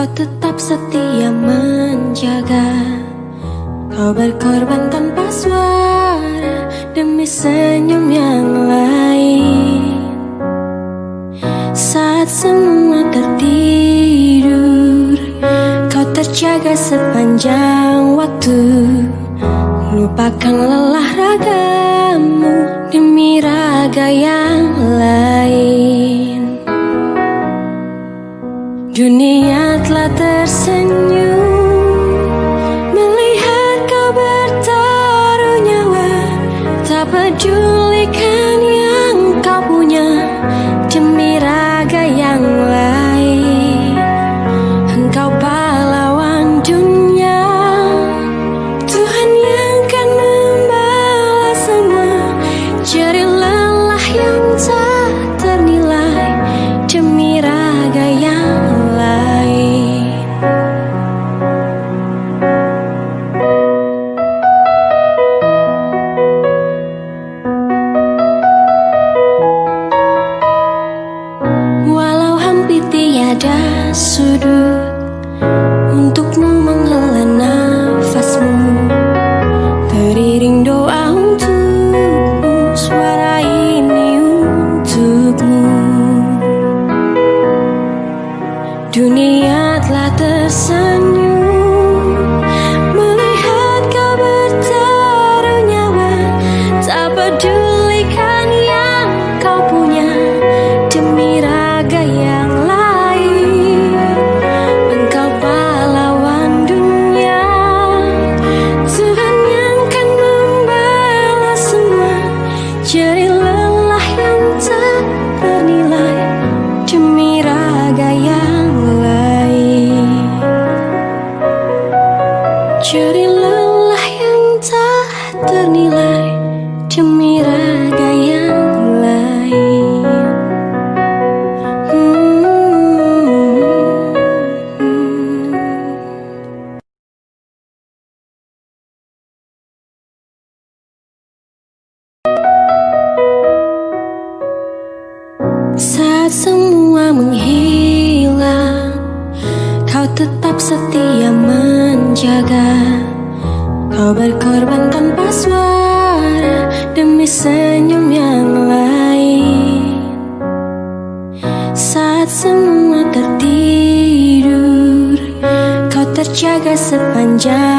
Kau tetap setia menjaga. Kau berkorban tanpa suara demi senyum yang lain. Saat semua tertidur, kau terjaga sepanjang waktu. Lupakan lelah ragamu demi raga yang lain. Dunia telah tersenyum melihat kau bertaruh nyawa. Tak pedulikan yang kau punya demi raga yang lain. Engkau pahlawan dunia, Tuhan yang kan membalas semua. Jerih lelah yang tak ternilai demi raga yang lain. Walau hampir tiada sudut untukmu menghela nafasmu, teriring doa untukmu, suara ini untukmu. Dunia telah tersenyum melihat kau bertaruh nyawa. Tak pedulikan yang kau punya demi raga yang lain. Engkau pahlawan dunia, Tuhan yang kan membalas semua. Jerih lelah yang tak bernilai demi raga yang lain. Jerih lelah yang tak ternilai demi raga yang lain. Saat semua menghilang, kau tetap setia menjaga. Kau berkorban tanpa suara demi senyum yang lain. Saat semua tertidur, kau terjaga sepanjang